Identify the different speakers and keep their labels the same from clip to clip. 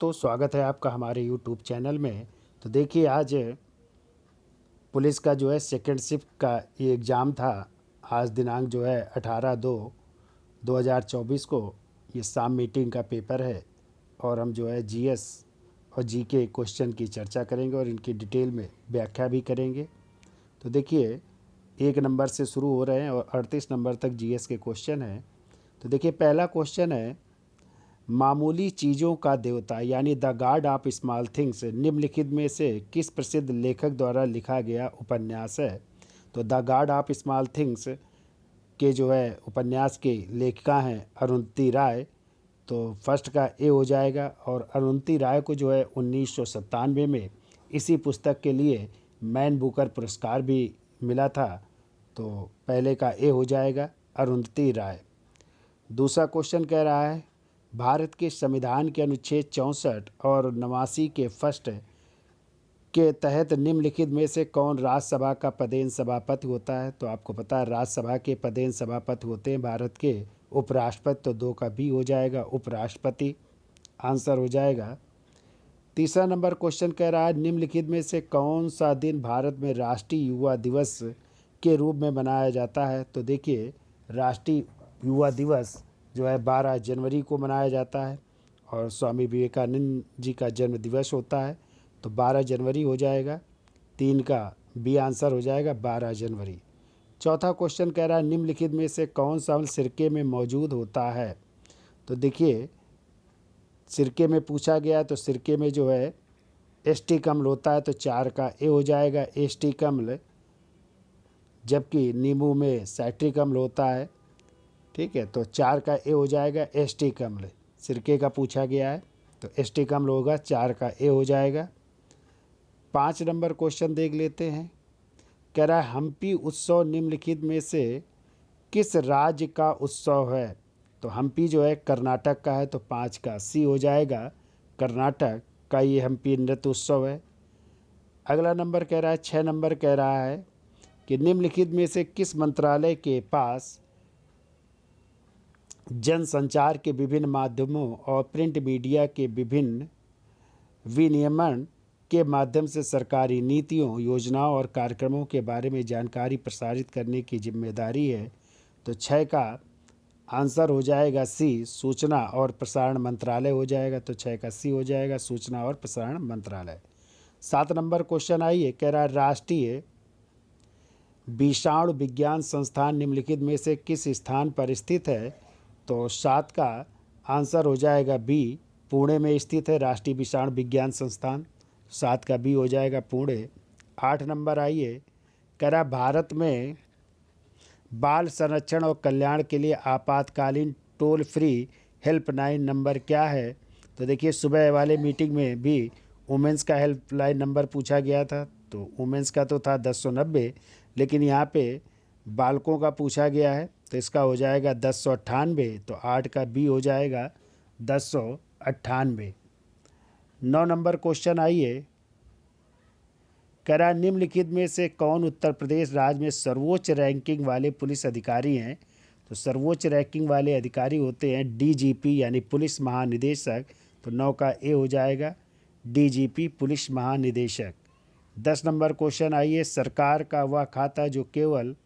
Speaker 1: तो स्वागत है आपका हमारे यूट्यूब चैनल में। तो देखिए आज पुलिस का जो है सेकंड शिफ्ट का ये एग्ज़ाम था। आज दिनांक जो है 18/2/2024 को ये शाम मीटिंग का पेपर है और हम जो है जीएस और जीके क्वेश्चन की चर्चा करेंगे और इनकी डिटेल में व्याख्या भी करेंगे। तो देखिए 1 नंबर से शुरू हो रहे हैं और 38 नंबर तक जीएस के क्वेश्चन हैं। तो देखिए पहला क्वेश्चन है, मामूली चीज़ों का देवता यानी the God of small things निम्नलिखित में से किस प्रसिद्ध लेखक द्वारा लिखा गया उपन्यास है। तो the God of small things के जो है उपन्यास के लेखिका हैं अरुंधति राय। तो फर्स्ट का ए हो जाएगा और अरुंधति राय को जो है 1997 में इसी पुस्तक के लिए मैन बुकर पुरस्कार भी मिला था। तो पहले का ए हो जाएगा अरुंधति राय। दूसरा क्वेश्चन कह रहा है, भारत के संविधान के अनुच्छेद 64 और 89 के फर्स्ट के तहत निम्नलिखित में से कौन राज्यसभा का पदेन सभापति होता है। तो आपको पता है राज्यसभा के पदेन सभापति होते हैं भारत के उपराष्ट्रपति। तो 2 का बी हो जाएगा उपराष्ट्रपति, आंसर हो जाएगा। तीसरा नंबर क्वेश्चन कह रहा है, निम्नलिखित में से कौन सा दिन भारत में राष्ट्रीय युवा दिवस के रूप में मनाया जाता है। तो देखिए राष्ट्रीय युवा दिवस जो है 12 जनवरी को मनाया जाता है और स्वामी विवेकानंद जी का जन्म दिवस होता है। तो 12 जनवरी हो जाएगा, 3 का बी आंसर हो जाएगा 12 जनवरी। चौथा क्वेश्चन कह रहा है, निम्नलिखित में से कौन सा अम्ल सिरके में मौजूद होता है। तो देखिए सिरके में पूछा गया तो सिरके में जो है एस्टिक अम्ल होता है। तो 4 का ए हो जाएगा एस्टिक अम्ल, जबकि नींबू में साइट्रिक अम्ल होता है। ठीक है, तो 4 का ए हो जाएगा एस्टिक अम्ल, सिरके का पूछा गया है तो एस्टिक अम्ल होगा, 4 का ए हो जाएगा। 5 नंबर क्वेश्चन देख लेते हैं। कह रहा है हम्पी उत्सव निम्नलिखित में से किस राज्य का उत्सव है। तो हम्पी जो है कर्नाटक का है। तो 5 का सी हो जाएगा, कर्नाटक का ये हम्पी नृत्य उत्सव है। अगला नंबर कह रहा है 6 नंबर कह रहा है कि निम्नलिखित में से किस मंत्रालय के पास जनसंचार के विभिन्न माध्यमों और प्रिंट मीडिया के विभिन्न विनियमन के माध्यम से सरकारी नीतियों, योजनाओं और कार्यक्रमों के बारे में जानकारी प्रसारित करने की जिम्मेदारी है। तो 6 का आंसर हो जाएगा सी, सूचना और प्रसारण मंत्रालय हो जाएगा। तो 6 का सी हो जाएगा, सूचना और प्रसारण मंत्रालय। 7 नंबर क्वेश्चन आइए, कह रहा है राष्ट्रीय विषाणु विज्ञान संस्थान निम्नलिखित में से किस स्थान पर स्थित है। तो 7 का आंसर हो जाएगा बी, पुणे में स्थित है राष्ट्रीय विषाणु विज्ञान संस्थान। 7 का बी हो जाएगा पुणे। 8 नंबर आइए, कह रहा भारत में बाल संरक्षण और कल्याण के लिए आपातकालीन टोल फ्री हेल्पलाइन नंबर क्या है। तो देखिए सुबह वाले मीटिंग में भी वुमेंस का हेल्पलाइन नंबर पूछा गया था। तो वुमेंस का तो था 1090, लेकिन यहाँ पे बालकों का पूछा गया है तो इसका हो जाएगा 1098। तो 8 का बी हो जाएगा 1098। 9 नंबर क्वेश्चन आइए, कह रहा निम्नलिखित में से कौन उत्तर प्रदेश राज्य में सर्वोच्च रैंकिंग वाले पुलिस अधिकारी हैं। तो सर्वोच्च रैंकिंग वाले अधिकारी होते हैं डीजीपी यानी पुलिस महानिदेशक। तो 9 का ए हो जाएगा डीजीपी पुलिस महानिदेशक। 10 नंबर क्वेश्चन आइए, सरकार का वह खाता जो केवल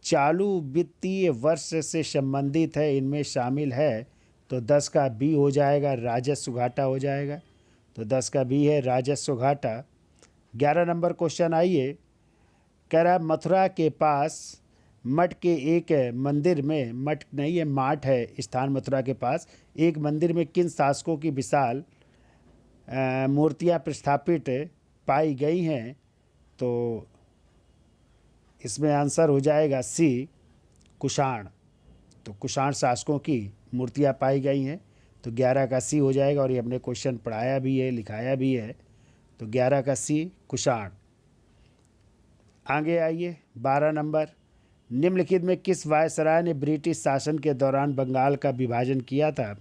Speaker 1: चालू वित्तीय वर्ष से संबंधित है इनमें शामिल है। तो 10 का बी हो जाएगा राजस्व घाटा हो जाएगा। तो 10 का बी है राजस्व घाटा। 11 नंबर क्वेश्चन आइए, कह रहा मथुरा के पास मठ के एक मंदिर में, मठ नहीं है माठ है स्थान मथुरा के पास, एक मंदिर में किन शासकों की विशाल मूर्तियां प्रस्थापित पाई गई हैं। तो इसमें आंसर हो जाएगा सी, कुषाण। तो कुषाण शासकों की मूर्तियां पाई गई हैं। तो 11 का सी हो जाएगा और ये हमने क्वेश्चन पढ़ाया भी है, लिखाया भी है। तो 11 का सी कुषाण। आगे आइए 12 नंबर, निम्नलिखित में किस वायसराय ने ब्रिटिश शासन के दौरान बंगाल का विभाजन किया था।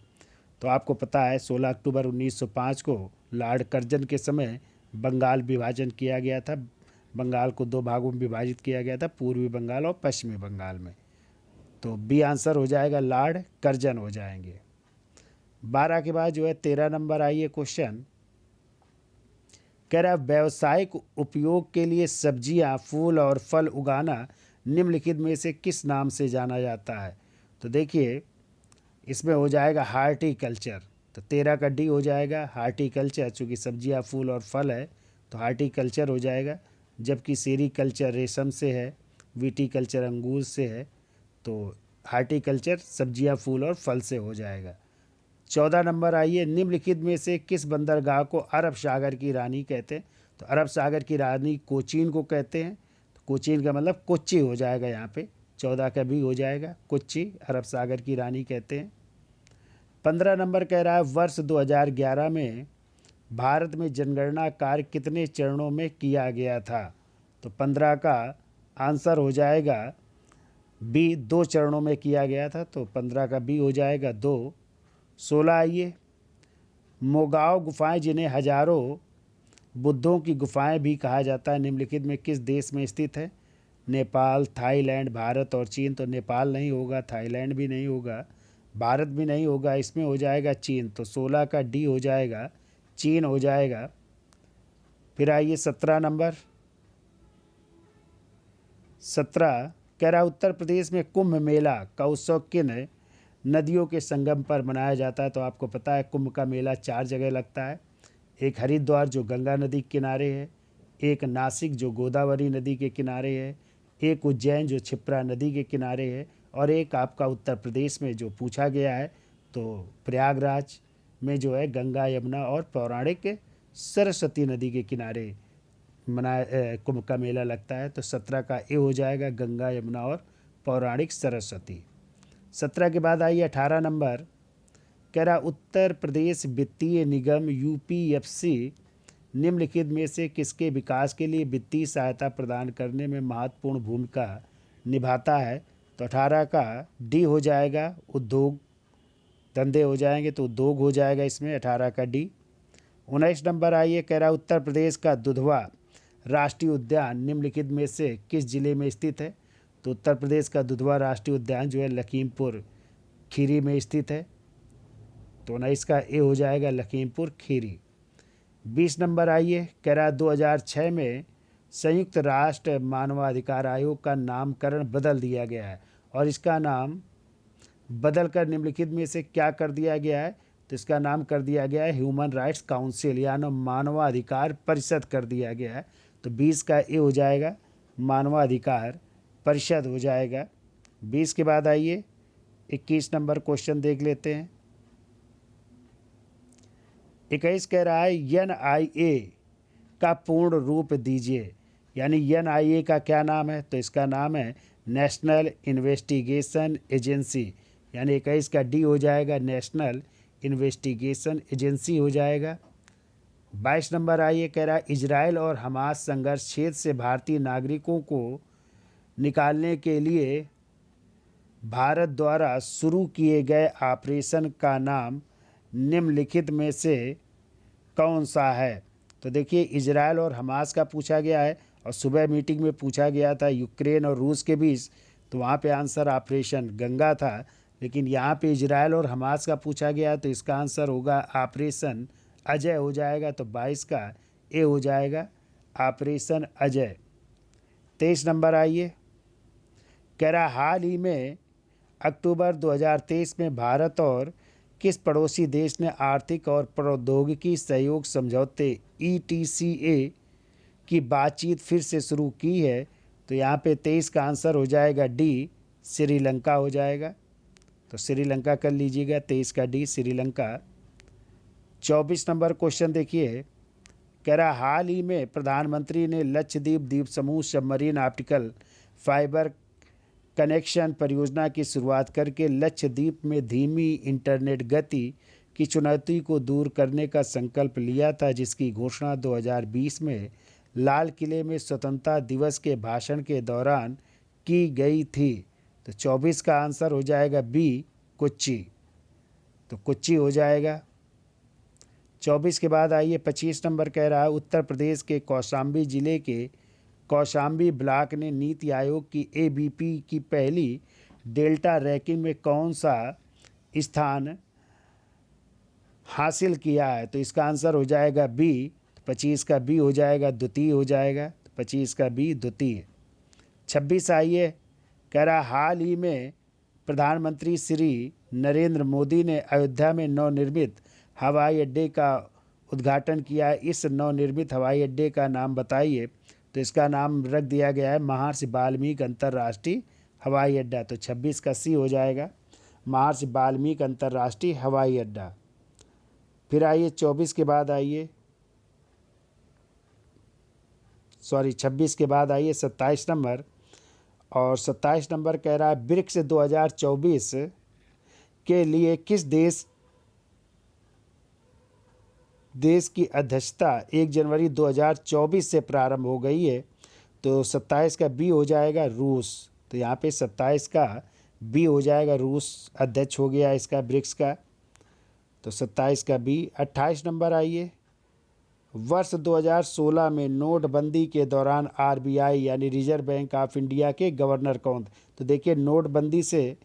Speaker 1: तो आपको पता है 16 अक्टूबर 1905 को लॉर्ड कर्जन के समय बंगाल विभाजन किया गया था। बंगाल को 2 भागों में विभाजित किया गया था, पूर्वी बंगाल और पश्चिमी बंगाल में। तो बी आंसर हो जाएगा लॉर्ड कर्जन हो जाएंगे। 12 के बाद जो है 13 नंबर आइए क्वेश्चन, कह रहा है व्यावसायिक उपयोग के लिए सब्जियां, फूल और फल उगाना निम्नलिखित में से किस नाम से जाना जाता है। तो देखिए इसमें हो जाएगा हार्टिकल्चर, तो 13 का डी हो जाएगा हार्टिकल्चर, चूँकि सब्जियां, फूल और फल है तो हार्टिकल्चर हो जाएगा। जबकि सेरीकल्चर रेशम से है, विटीकल्चर अंगूर से है, तो हार्टिकल्चर सब्जियां, फूल और फल से हो जाएगा। 14 नंबर आइए, निम्नलिखित में से किस बंदरगाह को अरब सागर की रानी कहते हैं। तो अरब सागर की रानी कोचीन को कहते हैं, तो कोचीन का मतलब कोच्चि हो जाएगा यहाँ पे, 14 का भी हो जाएगा कोच्चि, अरब सागर की रानी कहते हैं। 15 नंबर कह रहा है वर्ष 2011 में भारत में जनगणना कार्य कितने चरणों में किया गया था। तो 15 का आंसर हो जाएगा बी, 2 चरणों में किया गया था, तो 15 का बी हो जाएगा 2। 16 आइए, मोगाव गुफाएं जिन्हें हजारों बुद्धों की गुफाएं भी कहा जाता है निम्नलिखित में किस देश में स्थित है। नेपाल, थाईलैंड, भारत और चीन। तो नेपाल नहीं होगा, थाईलैंड भी नहीं होगा, भारत भी नहीं होगा, इसमें हो जाएगा चीन। तो 16 का डी हो जाएगा चीन हो जाएगा। फिर आइए 17 नंबर, 17 कह रहा उत्तर प्रदेश में कुंभ मेला का उत्सव किन नदियों के संगम पर मनाया जाता है। तो आपको पता है कुंभ का मेला 4 जगह लगता है, एक हरिद्वार जो गंगा नदी के किनारे है, एक नासिक जो गोदावरी नदी के किनारे है, एक उज्जैन जो क्षिप्रा नदी के किनारे है, और एक आपका उत्तर प्रदेश में जो पूछा गया है तो प्रयागराज में जो है गंगा, यमुना और पौराणिक सरस्वती नदी के किनारे कुंभ का मेला लगता है। तो 17 का ए हो जाएगा गंगा, यमुना और पौराणिक सरस्वती। 17 के बाद आइए 18 नंबर, कह रहा उत्तर प्रदेश वित्तीय निगम यूपीएफसी निम्नलिखित में से किसके विकास के लिए वित्तीय सहायता प्रदान करने में महत्वपूर्ण भूमिका निभाता है। तो 18 का डी हो जाएगा उद्योग, धंधे हो जाएंगे तो उद्योग हो जाएगा इसमें, 18 का डी। 19 नंबर आइए, कह रहा उत्तर प्रदेश का दुधवा राष्ट्रीय उद्यान निम्नलिखित में से किस जिले में स्थित है। तो उत्तर प्रदेश का दुधवा राष्ट्रीय उद्यान जो है लखीमपुर खीरी में स्थित है, तो 19 का ए हो जाएगा लखीमपुर खीरी। 20 नंबर आइए, कह रहा 2006 में संयुक्त राष्ट्र मानवाधिकार आयोग का नामकरण बदल दिया गया है, और इसका नाम बदलकर निम्नलिखित में से क्या कर दिया गया है। तो इसका नाम कर दिया गया है ह्यूमन राइट्स काउंसिल, यानी मानवाधिकार परिषद कर दिया गया है। तो 20 का ए हो जाएगा मानवाधिकार परिषद हो जाएगा। 20 के बाद आइए 21 नंबर क्वेश्चन देख लेते हैं। 21 कह रहा है NIA का पूर्ण रूप दीजिए, यानी NIA का क्या नाम है। तो इसका नाम है नेशनल इन्वेस्टिगेशन एजेंसी, यानी 21 का डी हो जाएगा नेशनल इन्वेस्टिगेशन एजेंसी हो जाएगा। 22 नंबर आइए, कह रहा है इजराइल और हमास संघर्ष क्षेत्र से भारतीय नागरिकों को निकालने के लिए भारत द्वारा शुरू किए गए ऑपरेशन का नाम निम्नलिखित में से कौन सा है। तो देखिए इजराइल और हमास का पूछा गया है, और सुबह मीटिंग में पूछा गया था यूक्रेन और रूस के बीच, तो वहाँ पे आंसर ऑपरेशन गंगा था, लेकिन यहाँ पे इजराइल और हमास का पूछा गया तो इसका आंसर होगा ऑपरेशन अजय हो जाएगा। तो 22 का ए हो जाएगा ऑपरेशन अजय। 23 नंबर आइए, कह रहा हाल ही में अक्टूबर 2023 में भारत और किस पड़ोसी देश ने आर्थिक और प्रौद्योगिकी सहयोग समझौते ETCA की बातचीत फिर से शुरू की है। तो यहाँ पे 23 का आंसर हो जाएगा डी श्रीलंका हो जाएगा। तो श्रीलंका कर लीजिएगा, 23 का डी श्रीलंका। 24 नंबर क्वेश्चन देखिए, कह रहा हाल ही में प्रधानमंत्री ने लक्षद्वीप द्वीप समूह सबमरीन ऑप्टिकल फाइबर कनेक्शन परियोजना की शुरुआत करके लक्षद्वीप में धीमी इंटरनेट गति की चुनौती को दूर करने का संकल्प लिया था, जिसकी घोषणा 2020 में लाल किले में स्वतंत्रता दिवस के भाषण के दौरान की गई थी। तो 24 का आंसर हो जाएगा बी कोच्चि, तो कोच्चि हो जाएगा। 24 के बाद आइए 25 नंबर, कह रहा है उत्तर प्रदेश के कौशाम्बी जिले के कौशाम्बी ब्लॉक ने नीति आयोग की ABP की पहली डेल्टा रैंकिंग में कौन सा स्थान हासिल किया है, तो इसका आंसर हो जाएगा बी। 25 का बी हो जाएगा, द्वितीय हो जाएगा। 25 का बी द्वितीय। 26 आइए, कह रहा हाल ही में प्रधानमंत्री श्री नरेंद्र मोदी ने अयोध्या में नवनिर्मित हवाई अड्डे का उद्घाटन किया। इस नवनिर्मित हवाई अड्डे का नाम बताइए। तो इसका नाम रख दिया गया है महर्षि वाल्मीकि अंतर्राष्ट्रीय हवाई अड्डा। तो 26 का सी हो जाएगा, महर्षि वाल्मीकि अंतर्राष्ट्रीय हवाई अड्डा। फिर आइए 24 के बाद आइए, सॉरी 26 के बाद आइए 27 नंबर। और 27 नंबर कह रहा है ब्रिक्स 2024 के लिए किस देश की अध्यक्षता 1 जनवरी 2024 से प्रारंभ हो गई है। तो 27 का बी हो जाएगा रूस। तो यहाँ पे 27 का बी हो जाएगा, रूस अध्यक्ष हो गया इसका ब्रिक्स का। तो 27 का बी। 28 नंबर आइए, वर्ष 2016 में नोटबंदी के दौरान आरबीआई यानी रिजर्व बैंक ऑफ इंडिया के गवर्नर कौन थे। तो देखिए नोटबंदी से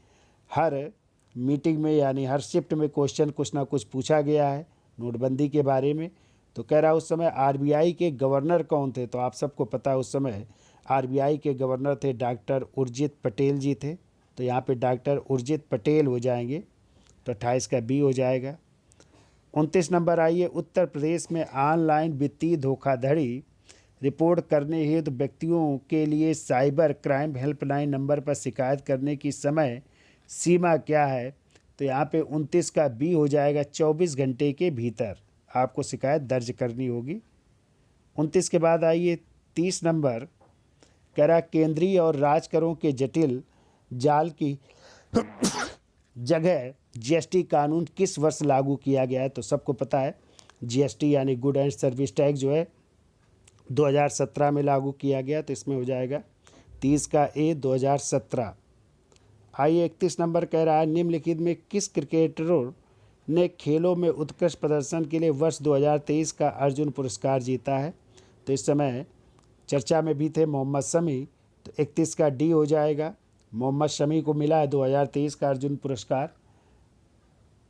Speaker 1: हर मीटिंग में यानी हर शिफ्ट में क्वेश्चन कुछ ना कुछ पूछा गया है नोटबंदी के बारे में। तो कह रहा उस समय आरबीआई के गवर्नर कौन थे। तो आप सबको पता है उस समय आरबीआई के गवर्नर थे डॉक्टर उर्जित पटेल जी थे। तो यहाँ पे डॉक्टर उर्जित पटेल हो जाएंगे। तो 28 का बी हो जाएगा। 29 नंबर आइए, उत्तर प्रदेश में ऑनलाइन वित्तीय धोखाधड़ी रिपोर्ट करने हेतु व्यक्तियों के लिए साइबर क्राइम हेल्पलाइन नंबर पर शिकायत करने की समय सीमा क्या है। तो यहाँ पे 29 का बी हो जाएगा, 24 घंटे के भीतर आपको शिकायत दर्ज करनी होगी। 29 के बाद आइए 30 नंबर, कह रहा केंद्रीय और राज्य करों के जटिल जाल की जगह जीएसटी कानून किस वर्ष लागू किया गया है। तो सबको पता है जीएसटी यानी गुड एंड सर्विस टैक्स जो है 2017 में लागू किया गया। तो इसमें हो जाएगा 30 का ए 2017। आइए 31 नंबर कह रहा है निम्नलिखित में किस क्रिकेटरों ने खेलों में उत्कृष्ट प्रदर्शन के लिए वर्ष 2023 का अर्जुन पुरस्कार जीता है। तो इस समय चर्चा में भी थे मोहम्मद शमी। तो 31 का डी हो जाएगा, मोहम्मद शमी को मिला है 2023 का अर्जुन पुरस्कार।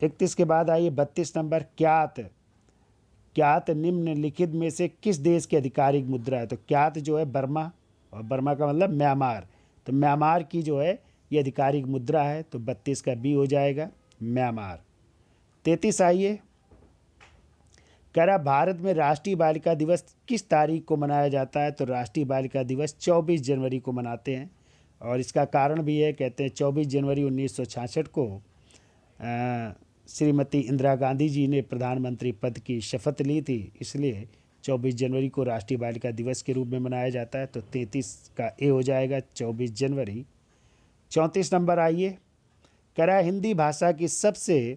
Speaker 1: 31 के बाद आइए 32 नंबर, क्यात निम्नलिखित में से किस देश की आधिकारिक मुद्रा है। तो क्यात जो है बर्मा, और बर्मा का मतलब म्यांमार। तो म्यांमार की जो है ये आधिकारिक मुद्रा है। तो 32 का बी हो जाएगा, म्यांमार। 33 आइए, कह रहा भारत में राष्ट्रीय बालिका दिवस किस तारीख को मनाया जाता है। तो राष्ट्रीय बालिका दिवस 24 जनवरी को मनाते हैं। और इसका कारण भी है, कहते हैं 24 जनवरी 1966 को श्रीमती इंदिरा गांधी जी ने प्रधानमंत्री पद की शपथ ली थी, इसलिए 24 जनवरी को राष्ट्रीय बालिका दिवस के रूप में मनाया जाता है। तो 33 का ए हो जाएगा, 24 जनवरी। 34 नंबर आइए, कह रहा हिंदी भाषा की सबसे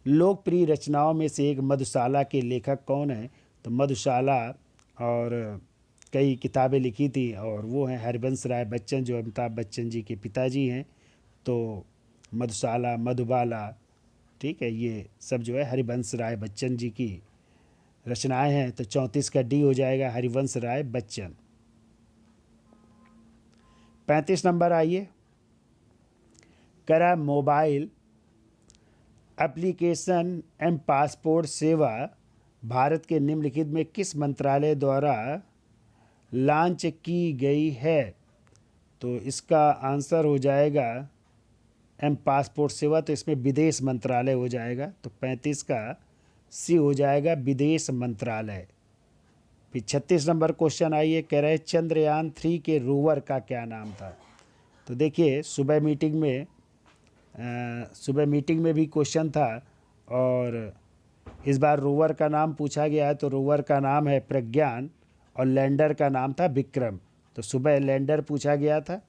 Speaker 1: लोकप्रिय रचनाओं में से एक मधुशाला के लेखक कौन है। तो मधुशाला और कई किताबें लिखी थी, और वो हैं हरिवंश राय बच्चन जो अमिताभ बच्चन जी के पिताजी हैं। तो मधुशाला, मधुबाला, ठीक है, ये सब जो है हरिवंश राय बच्चन जी की रचनाएं हैं। तो 34 का डी हो जाएगा, हरिवंश राय बच्चन। 35 नंबर आइए, कह रहा मोबाइल एप्लीकेशन एंड पासपोर्ट सेवा भारत के निम्नलिखित में किस मंत्रालय द्वारा लॉन्च की गई है। तो इसका आंसर हो जाएगा एम पासपोर्ट सेवा। तो इसमें विदेश मंत्रालय हो जाएगा। तो 35 का सी हो जाएगा, विदेश मंत्रालय। फिर 36 नंबर क्वेश्चन आइए, कह रहे चंद्रयान 3 के रोवर का क्या नाम था। तो देखिए सुबह मीटिंग में भी क्वेश्चन था, और इस बार रोवर का नाम पूछा गया है। तो रोवर का नाम है प्रज्ञान, और लैंडर का नाम था विक्रम। तो सुबह लैंडर पूछा गया था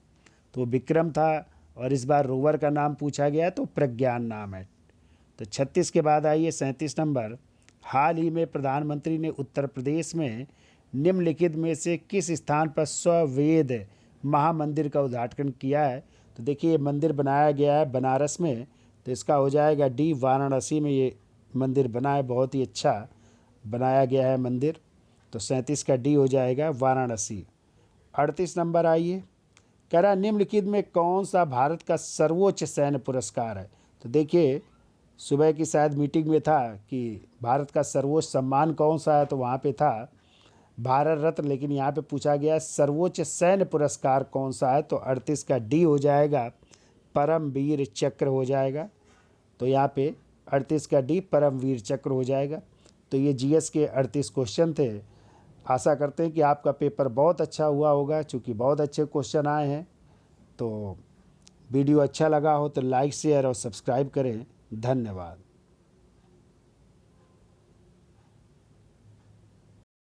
Speaker 1: तो विक्रम था, और इस बार रोवर का नाम पूछा गया तो प्रज्ञान नाम है। तो 36 के बाद आइए 37 नंबर, हाल ही में प्रधानमंत्री ने उत्तर प्रदेश में निम्नलिखित में से किस स्थान पर स्ववेद महामंदिर का उद्घाटन किया है। तो देखिए ये मंदिर बनाया गया है बनारस में। तो इसका हो जाएगा डी, वाराणसी में ये मंदिर बना है, बहुत ही अच्छा बनाया गया है मंदिर। तो 37 का डी हो जाएगा, वाराणसी। 38 नंबर आइए, कह रहा निम्नलिखित में कौन सा भारत का सर्वोच्च सैन्य पुरस्कार है। तो देखिए सुबह की शायद मीटिंग में था कि भारत का सर्वोच्च सम्मान कौन सा है, तो वहाँ पे था भारत रत्न, लेकिन यहाँ पे पूछा गया सर्वोच्च सैन्य पुरस्कार कौन सा है, तो 38 का डी हो जाएगा, परम वीर चक्र हो जाएगा। तो यहाँ पे 38 का डी परम वीर चक्र हो जाएगा। तो ये जीएस के 38 क्वेश्चन थे। आशा करते हैं कि आपका पेपर बहुत अच्छा हुआ होगा, चूँकि बहुत अच्छे क्वेश्चन आए हैं। तो वीडियो अच्छा लगा हो तो लाइक शेयर और सब्सक्राइब करें। धन्यवाद।